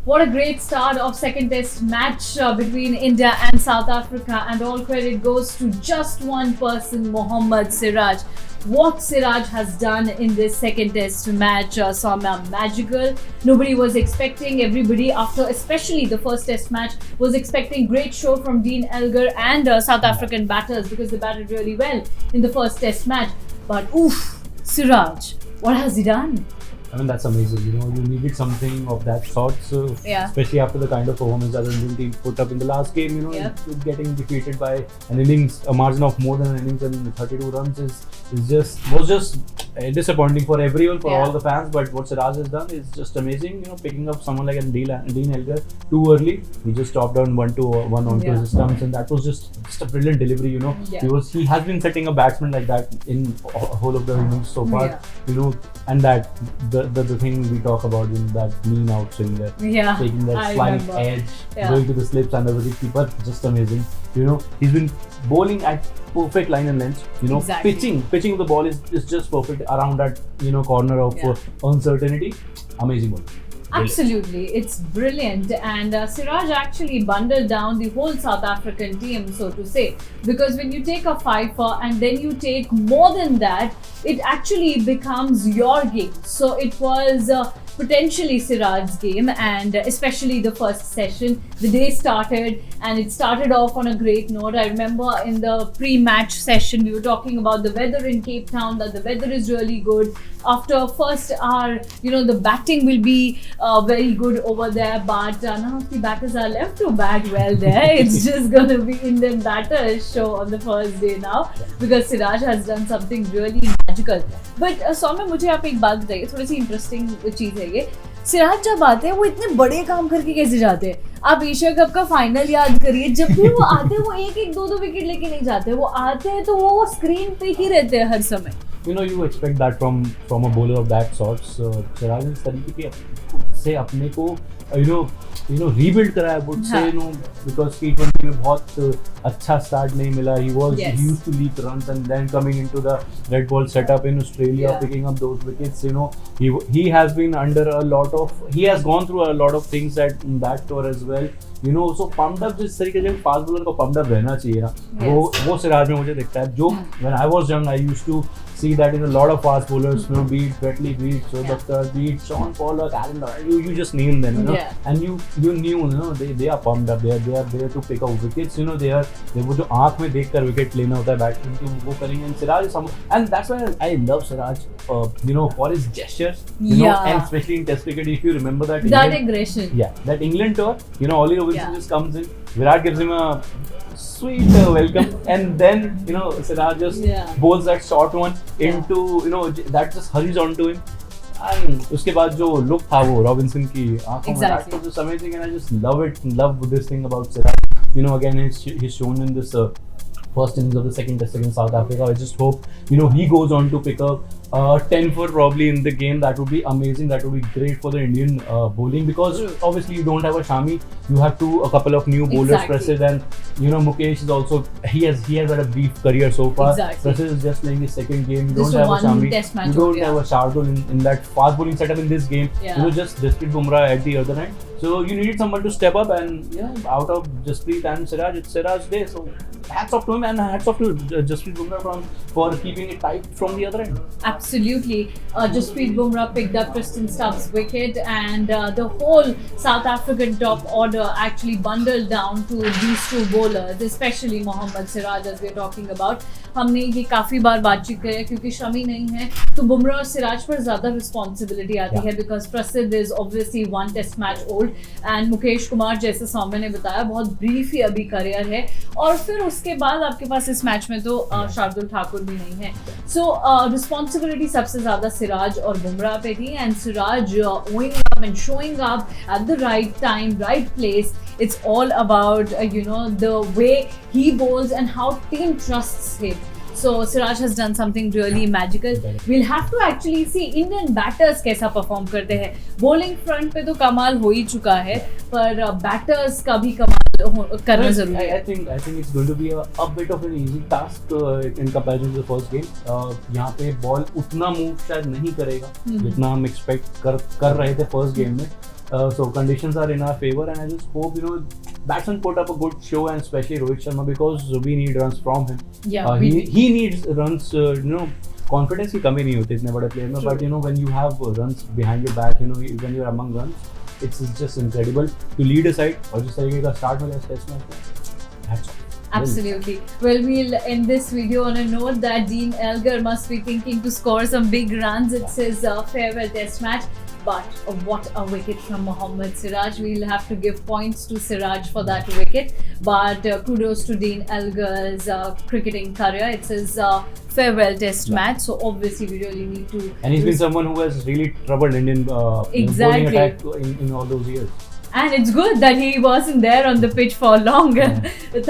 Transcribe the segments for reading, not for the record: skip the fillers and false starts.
What a great start of second test match between India and South Africa, and all credit goes to just one person, Mohammad Siraj. What Siraj has done in this second test match, Soumya, magical. Nobody was expecting, everybody after especially the first test match was expecting great show from Dean Elgar and South African batters because they batted really well in the first test match. But oof, Siraj, what has he done? I mean, that's amazing. You know, you needed something of that sort. So, especially after the kind of performance that the Indian team put up in the last game, you know, getting defeated by an innings, a margin of more than an innings and 32 runs was just disappointing for everyone, for all the fans. But what Siraj has done is just amazing. You know, picking up someone like Dean Elgar too early, he just chopped down 1-1 onto his stumps, and that was just a brilliant delivery. You know, he has been setting a batsman like that in whole of the innings so far. You know, and that the thing we talk about in that mean outswing there, taking that slight edge, going to the slips under the wicketkeeper, just amazing. You know, he's been bowling at perfect line and length. You know, pitching of the ball is just perfect around that, you know, corner of uncertainty. Amazing ball. Absolutely, it's brilliant, and Siraj actually bundled down the whole South African team, so to say, because when you take a fifer and then you take more than that, it actually becomes your game. So it was potentially Siraj's game, and especially the first session, the day started and it started off on a great note. I remember in the pre-match session we were talking about the weather in Cape Town, that the weather is really good. After first hour, you know, the batting will be very good over there, but none of the batters are left to bat well there. It's just going to be Indian batters show on the first day now, because Siraj has done something really magical. But Soumya, मुझे आप एक बात बताइए, थोड़ी सी interesting चीज़ है ये, सिराज जब आते हैं वो इतने बड़े काम करके कैसे जाते हैं? आप एशिया कप का फाइनल याद करिए, जब भी वो आते हैं वो एक दो विकेट लेके नहीं जाते, वो आते हैं तो वो स्क्रीन पे ही रहते हैं हर समय. You know, you expect that from a bowler of that sort. So Siraj इस तरीके के से अपने को you know rebuild करा है, would say, you know, because T20 में बहुत अच्छा start नहीं मिला. He used to leak runs, and then coming into the red ball setup in Australia, picking up those wickets. You know, he has been under he has gone through a lot of things in that tour as well. You know, so pumped up, जिस तरीके से fast bowler को pumped up रहना चाहिए ना, वो सिराज में मुझे दिखता है. जो when I was young, I used to see that in a lot of fast bowlers, you know, be it Betley, be it Shodakar, be it Sean Pollock, Aiden Markram, you just name them, you know, and you knew, you know, they are pumped up, they are there to pick up wickets, you know, they वो जो आँख में देखकर wicket लेना होता है batsman की, वो करेंगे. And Siraj is and that's why I love Siraj, you know, for his gestures, you know, and especially in Test cricket, if you remember that aggression, that England tour, you know, Ollie Robinson just comes in, Virat gives him a sweet welcome, and then, you know, Siraj just bowls that short one into, you know, that just hurries onto him. And उसके बाद जो look था वो Robinson की आंखों में, that was just amazing, and I just love this thing about Siraj. You know, again, he's shown in this first innings of the second test against South Africa. I just hope, you know, he goes on to pick up 10 for probably in the game. That would be amazing. That would be great for the Indian bowling, because obviously you don't have a Shami. You have a couple of new bowlers, Prasid, and, you know, Mukesh is also, he has had a brief career so far. Prasid is just playing his second game. You don't have a Shami. You don't have a Shardul in that fast bowling setup in this game. You know, just Jasprit Bumrah at the other end. So you needed someone to step up, and out of Jasprit and Siraj, it's Siraj's day. So hats off to him, and hats off to Jasprit Bumrah for keeping it tight from the other end. Absolutely. Jasprit Bumrah picked up Tristan Stubbs' wicket, and the whole South African top order actually bundled down to these two bowlers, especially Mohammad Siraj, as we're talking about. हमने ये काफ़ी बार बातचीत करी है, क्योंकि शमी नहीं है तो बुमराह और सिराज पर ज़्यादा रिस्पॉन्सिबिलिटी आती है, because Prasidh is obviously 1 test match old, and Mukesh Kumar, जैसे सौम्य ने बताया, बहुत ब्रीफ ही अभी करियर है, और फिर उसके बाद आपके पास इस मैच में तो शार्दुल ठाकुर भी नहीं है. सो रिस्पॉन्सिबिलिटी सबसे ज़्यादा सिराज और बुमराह पे थी, and Siraj owing up and showing up at the right time, right place. It's all about, you know, the way he bowls and how team trusts him. So Siraj has done something really magical. We'll have to actually see Indian batters कैसा perform करते हैं. Bowling front पे तो कमाल हो ही चुका है, पर batters का भी कमाल करना जरूरी है. I think it's going to be a bit of an easy task in comparison to the first game. यहाँ पे ball उतना move शायद नहीं करेगा जितना हम expect कर रहे थे first game में. So conditions are in our favor, and I just hope batsmen put up a good show, and especially Rohit Sharma, because we need runs from him. Yeah, he needs runs. Confidence की कमी नहीं होती इतने बड़े player में, but when you have runs behind your back, when you're among runs, it's just incredible to lead a side. और जिस तरीके का start मिला इस test match, that's all. Absolutely. Well, we'll end this video on a note that Dean Elgar must be thinking to score some big runs. It's his farewell test match. But what a wicket from Mohammad Siraj. We'll have to give points to Siraj for that wicket. But kudos to Dean Elgar's cricketing career. It's his farewell test match. So obviously we really need to... And he's been someone who has really troubled Indian bowling attack in all those years. And it's good that he wasn't there on the pitch for long.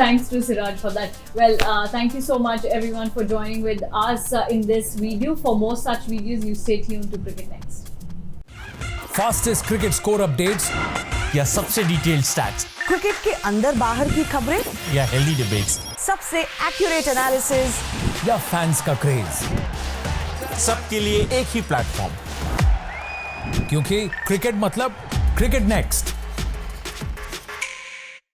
Thanks to Siraj for that. Well, thank you so much everyone for joining with us in this video. For more such videos, you stay tuned to Cricket Next. Fastest cricket score updates या सबसे detailed stats, cricket के अंदर बाहर की खबरें या healthy debates, सबसे accurate analysis या फैंस का क्रेज, सबके लिए एक ही प्लेटफॉर्म, क्योंकि क्रिकेट मतलब क्रिकेट नेक्स्ट।